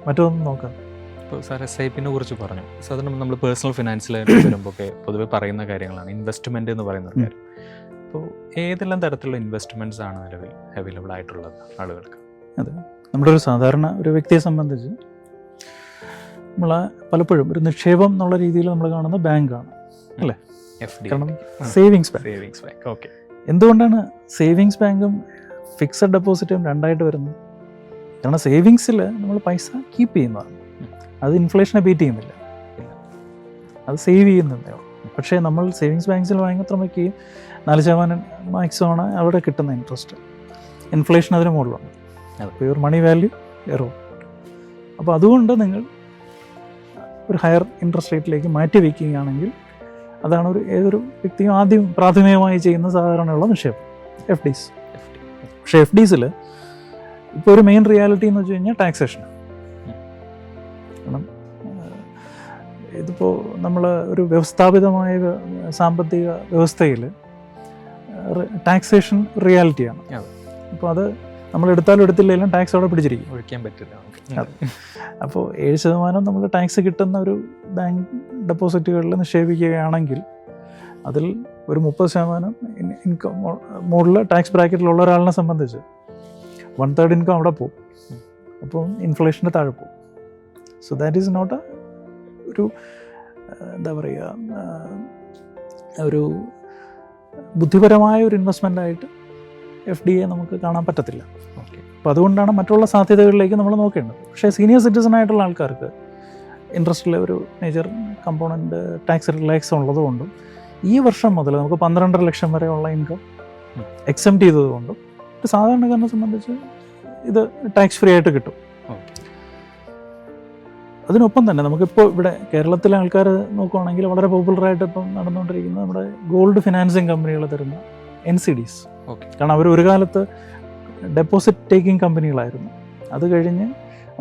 മറ്റൊന്നും നോക്കാം. ഇപ്പോൾ സാർ SIPനെ കുറിച്ച് പറഞ്ഞു. സാധാരണ നമ്മൾ പേഴ്സണൽ ഫിനാൻസിൽ വരുമ്പോൾ ഒക്കെ പൊതുവെ പറയുന്ന കാര്യങ്ങളാണ് ഇൻവെസ്റ്റ്മെൻറ്റ് എന്ന് പറയുന്ന ഒരു കാര്യം. അപ്പോൾ ഏതെല്ലാം തരത്തിലുള്ള ഇൻവെസ്റ്റ്മെൻറ്റ്സ് ആണ് നിലവിൽ അവൈലബിൾ ആയിട്ടുള്ളത് ആളുകൾക്ക്? അതെ, നമ്മുടെ ഒരു സാധാരണ ഒരു വ്യക്തിയെ സംബന്ധിച്ച് നമ്മൾ പലപ്പോഴും ഒരു നിക്ഷേപം എന്നുള്ള രീതിയിൽ നമ്മൾ കാണുന്ന ബാങ്കാണ് അല്ലേ, FD, കാരണം സേവിങ്സ് ബാങ്ക്. ഓക്കെ. എന്തുകൊണ്ടാണ് സേവിങ്സ് ബാങ്കും ഫിക്സഡ് ഡെപ്പോസിറ്റും രണ്ടായിട്ട് വരുന്നത്? കാരണം സേവിങ്സിൽ നമ്മൾ പൈസ കീപ്പ് ചെയ്യുന്നതാണ്, അത് ഇൻഫ്ലേഷനെ ബീറ്റ് ചെയ്യുന്നില്ല, അത് സേവ് ചെയ്യുന്നതേ ഉള്ളൂ. പക്ഷേ നമ്മൾ സേവിങ്സ് ബാങ്ക്സിൽ മാത്രം വയ്ക്കുകയും 4% മാക്സിമമാണ് അവിടെ കിട്ടുന്ന ഇൻട്രസ്റ്റ്. ഇൻഫ്ലേഷൻ അതിന് മുകളിലുണ്ട്. അപ്പോൾ യുവർ മണി വാല്യൂ എറോ. അപ്പോൾ അതുകൊണ്ട് നിങ്ങൾ ഒരു ഹയർ ഇൻട്രസ്റ്റ് റേറ്റിലേക്ക് മാറ്റി വയ്ക്കുകയാണെങ്കിൽ അതാണ് ഏതൊരു വ്യക്തിയും ആദ്യം പ്രാഥമികമായി ചെയ്യുന്ന സാധാരണയുള്ള നിക്ഷേപം, FDs. പക്ഷേ FDസിൽ ഇപ്പോൾ ഒരു മെയിൻ റിയാലിറ്റി എന്ന് വെച്ച് കഴിഞ്ഞാൽ ടാക്സേഷൻ. കാരണം ഇതിപ്പോൾ നമ്മൾ ഒരു വ്യവസ്ഥാപിതമായ സാമ്പത്തിക വ്യവസ്ഥയിൽ ടാക്സേഷൻ റിയാലിറ്റിയാണ്. അപ്പോൾ അത് നമ്മൾ എടുത്താലും എടുത്തില്ലെങ്കിലും ടാക്സ് അവിടെ പിടിച്ചിരിക്കും, ഒഴിക്കാൻ പറ്റില്ല. അപ്പോൾ 7% നമ്മൾ ടാക്സ് കിട്ടുന്ന ഒരു ബാങ്ക് ഡെപ്പോസിറ്റുകളിൽ നിക്ഷേപിക്കുകയാണെങ്കിൽ അതിൽ ഒരു 30% ഇൻകം മുകളിൽ ടാക്സ് ബ്രാക്കറ്റിലുള്ള ഒരാളിനെ സംബന്ധിച്ച് 1/3 ഇൻകം അവിടെ പോകും. അപ്പോൾ ഇൻഫ്ലേഷൻ്റെ താഴെ പോകും. സോ ദാറ്റ് ഈസ് നോട്ട് ഒരു എന്താ പറയുക, ഒരു ബുദ്ധിപരമായ ഒരു ഇൻവെസ്റ്റ്മെൻ്റായിട്ട് FDയെ നമുക്ക് കാണാൻ പറ്റത്തില്ല. ഓക്കെ. അപ്പോൾ അതുകൊണ്ടാണ് മറ്റുള്ള സാധ്യതകളിലേക്ക് നമ്മൾ നോക്കേണ്ടത്. പക്ഷേ സീനിയർ സിറ്റിസൺ ആയിട്ടുള്ള ആൾക്കാർക്ക് ഇൻട്രസ്റ്റിലെ ഒരു മേജർ കമ്പോണൻറ്റ് ടാക്സ് റിലാക്സ് ഉള്ളതുകൊണ്ടും ഈ വർഷം മുതൽ നമുക്ക് 12.5 ലക്ഷം വരെയുള്ള ഇൻകം എക്സെപ്റ്റ് ചെയ്തതുകൊണ്ടും ഒരു സാധാരണക്കാരനെ സംബന്ധിച്ച് ഇത് ടാക്സ് ഫ്രീ ആയിട്ട് കിട്ടും. അതിനൊപ്പം തന്നെ നമുക്കിപ്പോൾ ഇവിടെ കേരളത്തിലെ ആൾക്കാർ നോക്കുകയാണെങ്കിൽ വളരെ പോപ്പുലറായിട്ട് ഇപ്പം നടന്നുകൊണ്ടിരിക്കുന്ന നമ്മുടെ ഗോൾഡ് ഫിനാൻസിങ് കമ്പനികൾ തരുന്ന NCDs. ഓക്കെ. കാരണം അവർ ഒരു കാലത്ത് ഡെപ്പോസിറ്റ് ടേക്കിംഗ് കമ്പനികളായിരുന്നു. അത് കഴിഞ്ഞ്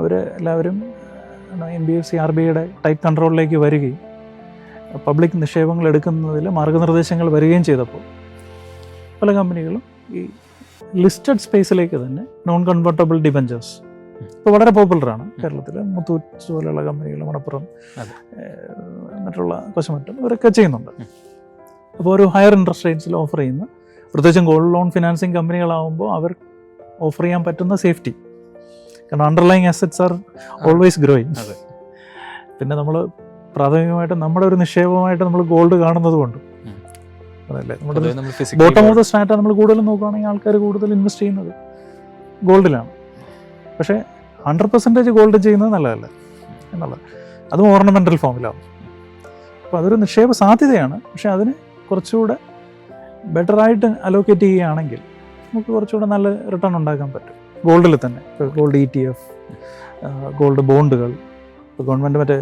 അവർ എല്ലാവരും NBFC RBIയുടെ ടൈറ്റ് കൺട്രോളിലേക്ക് വരികയും പബ്ലിക് നിക്ഷേപങ്ങൾ എടുക്കുന്നതിൽ മാർഗനിർദ്ദേശങ്ങൾ വരികയും ചെയ്തപ്പോൾ പല കമ്പനികളും ഈ ലിസ്റ്റഡ് സ്പേസിലേക്ക് തന്നെ നോൺ കൺവെർട്ടബിൾ ഡിബഞ്ചേഴ്സ് ഇപ്പോൾ വളരെ പോപ്പുലറാണ്. കേരളത്തിൽ മുത്തൂറ്റ് പോലെയുള്ള കമ്പനികൾ, മണപ്പുറം, മറ്റുള്ള കൊച്ചമറ്റം ഇവരൊക്കെ ചെയ്യുന്നുണ്ട്. അപ്പോൾ ഒരു ഹയർ ഇൻട്രസ്റ്റ് റേറ്റ്സിൽ ഓഫർ ചെയ്യുന്ന, പ്രത്യേകിച്ചും ഗോൾഡ് ലോൺ ഫിനാൻസിങ് കമ്പനികളാകുമ്പോൾ അവർ ഓഫർ ചെയ്യാൻ പറ്റുന്ന സേഫ്റ്റി, കാരണം underlying assets are always growing. അതെ. പിന്നെ നമ്മൾ പ്രാഥമികമായിട്ട് നമ്മുടെ ഒരു നിക്ഷേപമായിട്ട് നമ്മൾ ഗോൾഡ് കാണുന്നത് കൊണ്ട് അതല്ലേ നമ്മുടെ ബോട്ടം ഓഫ് ദ സ്റ്റാറ്റ നമ്മൾ കൂടുതൽ നോക്കുകയാണെങ്കിൽ ആൾക്കാർ കൂടുതൽ ഇൻവെസ്റ്റ് ചെയ്യുന്നത് ഗോൾഡിലാണ്. പക്ഷേ 100% ഗോൾഡ് ചെയ്യുന്നത് നല്ലതല്ല എന്നുള്ളത്, അതും ഓർണമെൻ്റൽ ഫോമിലാണ്. അപ്പോൾ അതൊരു നിക്ഷേപ സാധ്യതയാണ്. പക്ഷേ അതിന് കുറച്ചുകൂടെ ബെറ്ററായിട്ട് അലോക്കേറ്റ് ചെയ്യുകയാണെങ്കിൽ നമുക്ക് കുറച്ചുകൂടെ നല്ല റിട്ടേൺ ഉണ്ടാക്കാൻ പറ്റും ഗോൾഡിൽ തന്നെ. ഇപ്പോൾ ഗോൾഡ് ETF, ഗോൾഡ് ബോണ്ടുകൾ, ഇപ്പോൾ ഗവൺമെൻറ് മറ്റേ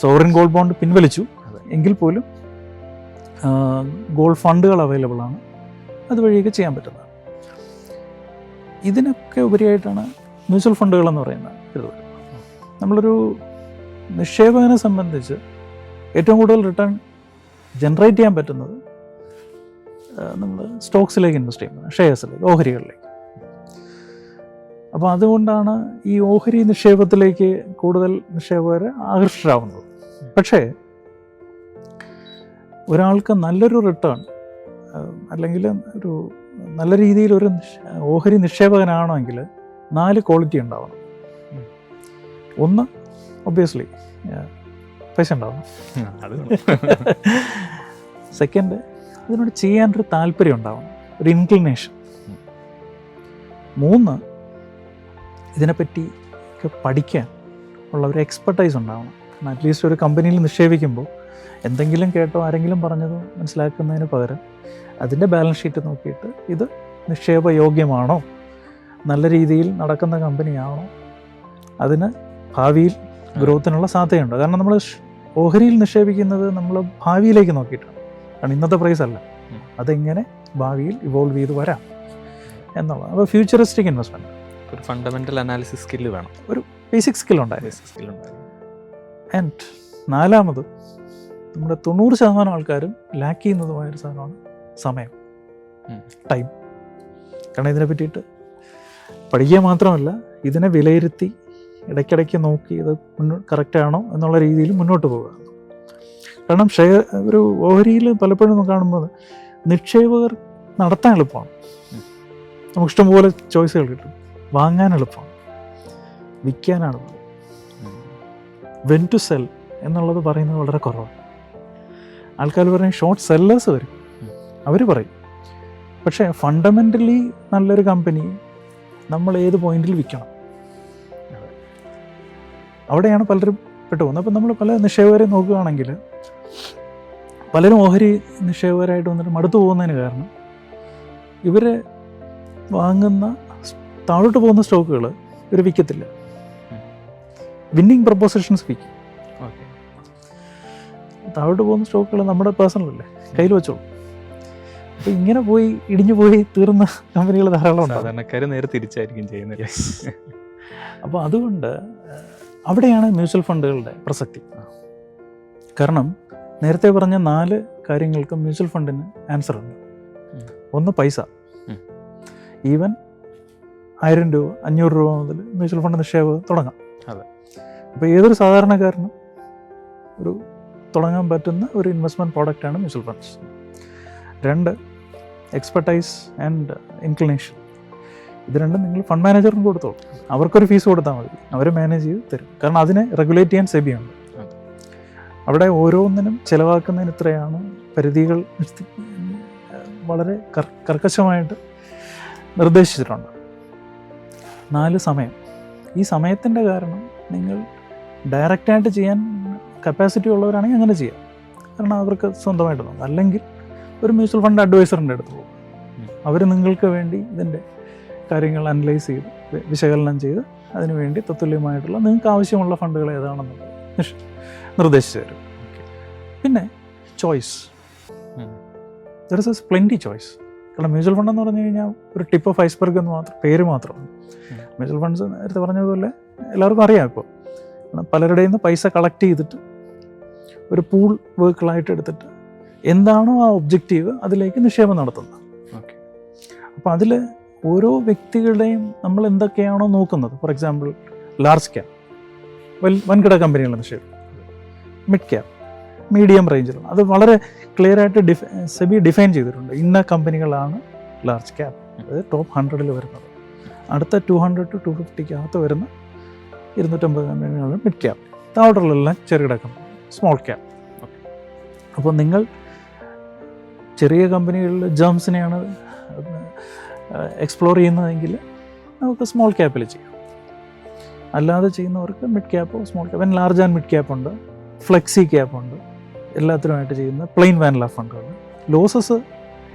സോവറിൻ ഗോൾഡ് ബോണ്ട് പിൻവലിച്ചു എങ്കിൽ പോലും ഗോൾഡ് ഫണ്ടുകൾ അവൈലബിൾ ആണ്, അതുവഴിയൊക്കെ ചെയ്യാൻ പറ്റുന്നത്. ഇതിനൊക്കെ ഉപരിയായിട്ടാണ് മ്യൂച്വൽ ഫണ്ടുകൾ എന്ന് പറയുന്ന ഇത്. നമ്മളൊരു നിക്ഷേപകനെ സംബന്ധിച്ച് ഏറ്റവും കൂടുതൽ റിട്ടേൺ ജനറേറ്റ് ചെയ്യാൻ പറ്റുന്നത് നമ്മൾ സ്റ്റോക്സിലേക്ക് ഇൻവെസ്റ്റ് ചെയ്യുന്നത്, ഷെയർസിലേക്ക്, ഓഹരികളിലേക്ക്. അപ്പോൾ അതുകൊണ്ടാണ് ഈ ഓഹരി നിക്ഷേപത്തിലേക്ക് കൂടുതൽ നിക്ഷേപകർ ആകർഷകരാകുന്നത്. പക്ഷേ ഒരാൾക്ക് നല്ലൊരു റിട്ടേൺ അല്ലെങ്കിൽ ഒരു നല്ല രീതിയിൽ ഒരു ഓഹരി നിക്ഷേപകനാണെങ്കിൽ 4 ക്വാളിറ്റി ഉണ്ടാവണം. ഒന്ന്, ഒബ്വിയസ്ലി പൈസ ഉണ്ടാവണം. സെക്കൻഡ്, അതിനോട് ചെയ്യാനൊരു താല്പര്യം ഉണ്ടാവണം, ഒരു ഇൻക്ലിനേഷൻ. 3, ഇതിനെപ്പറ്റി ഒക്കെ പഠിക്കാൻ ഉള്ള ഒരു എക്സ്പെർട്ടൈസ് ഉണ്ടാവണം. അറ്റ്ലീസ്റ്റ് ഒരു കമ്പനിയിൽ നിക്ഷേപിക്കുമ്പോൾ എന്തെങ്കിലും കേട്ടോ ആരെങ്കിലും പറഞ്ഞതോ മനസ്സിലാക്കുന്നതിന് പകരം അതിൻ്റെ ബാലൻസ് ഷീറ്റ് നോക്കിയിട്ട് ഇത് നിക്ഷേപയോഗ്യമാണോ, നല്ല രീതിയിൽ നടക്കുന്ന കമ്പനിയാണോ, അതിന് ഭാവിയിൽ ഗ്രോത്തിനുള്ള സാധ്യതയുണ്ട്. കാരണം നമ്മൾ ഓഹരിയിൽ നിക്ഷേപിക്കുന്നത് നമ്മൾ ഭാവിയിലേക്ക് നോക്കിയിട്ടാണ്, കാരണം ഇന്നത്തെ പ്രൈസ് അല്ല, അതെങ്ങനെ ഭാവിയിൽ ഇവോൾവ് ചെയ്ത് വരാം എന്നുള്ളത്. അപ്പോൾ ഫ്യൂച്ചറിസ്റ്റിക് ഇൻവെസ്റ്റ്മെൻറ്റ്, ഒരു ഫണ്ടമെൻ്റൽ അനാലിസിസ് സ്കില്ല് വേണം, ഒരു ബേസിക് സ്കിൽ ഉണ്ടായിരുന്നു. ആൻഡ് 4, നമ്മുടെ 90% ആൾക്കാരും ലാക്ക് ചെയ്യുന്നതുമായൊരു സാധനമാണ് സമയം, ടൈം. കാരണം ഇതിനെ പറ്റിയിട്ട് പഠിക്കുക മാത്രമല്ല, ഇതിനെ വിലയിരുത്തി ഇടയ്ക്കിടയ്ക്ക് നോക്കി ഇത് കറക്റ്റാണോ എന്നുള്ള രീതിയിൽ മുന്നോട്ട് പോകുക. കാരണം ഒരു ഓഹരിയിൽ പലപ്പോഴും കാണുമ്പോൾ നിക്ഷേപകർ നടത്താൻ എളുപ്പമാണ്, നമുക്ക് ഇഷ്ടംപോലെ ചോയ്സുകൾ കിട്ടും, വാങ്ങാൻ എളുപ്പമാണ്, വിൽക്കാനാണ് വെൻ ടു സെൽ എന്നുള്ളത് പറയുന്നത് വളരെ കുറവാണ്. ആൾക്കാർ പറയും ഷോർട്ട് സെല്ലേഴ്സ് വരും, അവർ പറയും. പക്ഷേ ഫണ്ടമെൻ്റലി നല്ലൊരു കമ്പനി നമ്മൾ ഏത് പോയിന്റിൽ വിൽക്കണം, അവിടെയാണ് പലരും പെട്ടുപോകുന്നത്. അപ്പം നമ്മൾ പല നിക്ഷേപകരെ നോക്കുകയാണെങ്കിൽ പലരും ഓഹരി നിക്ഷേപകരായിട്ട് വന്നിട്ട് മടുത്തു പോകുന്നതിന് കാരണം ഇവർ വാങ്ങുന്ന താഴോട്ട് പോകുന്ന സ്റ്റോക്കുകൾ ഇവർ വിൽക്കത്തില്ല, വിന്നിങ് പ്രൊപ്പോസിഷൻസ് വിൽക്കും. താഴോട്ട് പോകുന്ന സ്റ്റോക്കുകൾ നമ്മുടെ പേഴ്സണൽ അല്ലേ, കയ്യിൽ വെച്ചോളൂ. അപ്പോൾ ഇങ്ങനെ പോയി ഇടിഞ്ഞു പോയി തീർന്ന കമ്പനികൾ ധാരാളം ഉണ്ട്. സാധാരണക്കാർ നേരെ തിരിച്ചായിരിക്കും ചെയ്യുന്നത്. അപ്പോൾ അതുകൊണ്ട് അവിടെയാണ് മ്യൂച്വൽ ഫണ്ടുകളുടെ പ്രസക്തി. കാരണം നേരത്തെ പറഞ്ഞ 4 കാര്യങ്ങൾക്കും മ്യൂച്വൽ ഫണ്ടിന് ആൻസർ ഉണ്ട്. ഒന്ന്, പൈസ. ഈവൻ 1000 രൂപ 500 രൂപ മുതൽ മ്യൂച്വൽ ഫണ്ട് നിക്ഷേപം തുടങ്ങാം. അപ്പോൾ ഏതൊരു സാധാരണക്കാരനും ഒരു തുടങ്ങാൻ പറ്റുന്ന ഒരു ഇൻവെസ്റ്റ്മെൻറ്റ് പ്രോഡക്റ്റാണ് mutual funds. 2, expertise and inclination. ഇത് രണ്ടും നിങ്ങൾ ഫണ്ട് മാനേജറിന് കൊടുത്തോളൂ, അവർക്കൊരു ഫീസ് കൊടുത്താൽ മതി, അവർ മാനേജ് ചെയ്ത് തരും. കാരണം അതിനെ റെഗുലേറ്റ് ചെയ്യാൻ സെബിയുണ്ട്. അവിടെ ഓരോന്നിനും ചിലവാക്കുന്നതിന് ഇത്രയാണ് പരിധികൾ വളരെ കർക്കശമായിട്ട് നിർദ്ദേശിച്ചിട്ടുണ്ട്. 4, സമയം. ഈ സമയത്തിൻ്റെ കാരണം നിങ്ങൾ ഡയറക്റ്റായിട്ട് ചെയ്യാൻ കപ്പാസിറ്റി ഉള്ളവരാണെങ്കിൽ അങ്ങനെ ചെയ്യാം, കാരണം അവർക്ക് സ്വന്തമായിട്ട് തോന്നും. അല്ലെങ്കിൽ ഒരു മ്യൂച്വൽ ഫണ്ട് അഡ്വൈസറിൻ്റെ അടുത്ത് പോകും, അവർ നിങ്ങൾക്ക് വേണ്ടി ഇതിൻ്റെ കാര്യങ്ങൾ അനലൈസ് ചെയ്ത് വിശകലനം ചെയ്ത് അതിനു വേണ്ടി തത്തുല്യമായിട്ടുള്ള നിങ്ങൾക്ക് ആവശ്യമുള്ള ഫണ്ടുകൾ ഏതാണെന്നുള്ളത് നിർദ്ദേശിച്ചു തരും. പിന്നെ choice, there is plenty choice. കാരണം മ്യൂച്വൽ ഫണ്ട് എന്ന് പറഞ്ഞു കഴിഞ്ഞാൽ ഒരു ടിപ്പ് ഓഫ് ഐസ്ബർഗ് എന്ന് മാത്രം പേര് മാത്രമാണ്. മ്യൂച്വൽ ഫണ്ട്സ് നേരത്തെ പറഞ്ഞതുപോലെ എല്ലാവർക്കും അറിയാം. ഇപ്പോൾ പലരുടെയും നിന്ന് പൈസ കളക്ട് ചെയ്തിട്ട് ഒരു പൂൾ വർക്കുകളായിട്ട് എടുത്തിട്ട് എന്താണോ ആ ഒബ്ജക്റ്റീവ് അതിലേക്ക് നിക്ഷേപം നടത്തുന്നത്. അപ്പോൾ അതിൽ ഓരോ വ്യക്തികളുടെയും നമ്മൾ എന്തൊക്കെയാണോ നോക്കുന്നത്, ഫോർ എക്സാമ്പിൾ ലാർജ് ക്യാപ്, വൻകിട കമ്പനികളുടെ നിക്ഷേപം, മിഡ് ക്യാപ്, മീഡിയം റേഞ്ചിലുള്ള. അത് വളരെ ക്ലിയർ ആയിട്ട് സെബി ഡിഫൈൻ ചെയ്തിട്ടുണ്ട്. ഇന്ന കമ്പനികളാണ് ലാർജ് ക്യാപ്പ്, അതായത് ടോപ്പ് 100 വരുന്നത്. അടുത്ത 200 to 250 വരുന്ന 250 കമ്പനികളാണ് മിഡ് ക്യാപ്പ്. താഴോട്ടുള്ളതെല്ലാം ചെറുകിട കമ്പനി, സ്മോൾ ക്യാപ്പ്. അപ്പോൾ നിങ്ങൾ ചെറിയ കമ്പനികളിൽ ജംസിനെയാണ് എക്സ്പ്ലോർ ചെയ്യുന്നതെങ്കിൽ നമുക്ക് സ്മോൾ ക്യാപ്പിൽ ചെയ്യാം. അല്ലാതെ ചെയ്യുന്നവർക്ക് മിഡ് ക്യാപ്പോ small cap, large and mid cap ഉണ്ട്, ഫ്ലെക്സി ക്യാപ്പ് ഉണ്ട്, എല്ലാത്തിനുമായിട്ട് ചെയ്യുന്ന പ്ലെയിൻ വാനില ഫണ്ടുകൾ. ലോസസ്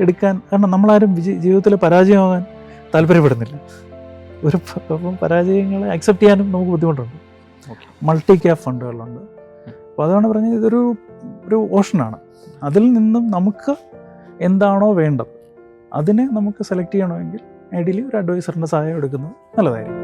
എടുക്കാൻ, കാരണം നമ്മളാരും ജീവിതത്തിൽ പരാജയമാകാൻ താല്പര്യപ്പെടുന്നില്ല. അപ്പം പരാജയങ്ങളെ അക്സെപ്റ്റ് ചെയ്യാനും നമുക്ക് ബുദ്ധിമുട്ടുണ്ട്. മൾട്ടി ക്യാപ്പ് ഫണ്ടുകളുണ്ട്. അപ്പോൾ അതാണ് പറഞ്ഞത്, ഒരു ഓപ്ഷനാണ്. അതിൽ നിന്നും നമുക്ക് എന്താണോ വേണ്ടത് അതിനെ നമുക്ക് സെലക്ട് ചെയ്യണമെങ്കിൽ ഐഡിയലി ഒരു അഡ്വൈസറിൻ്റെ സഹായം എടുക്കുന്നത് നല്ലതായിരിക്കും.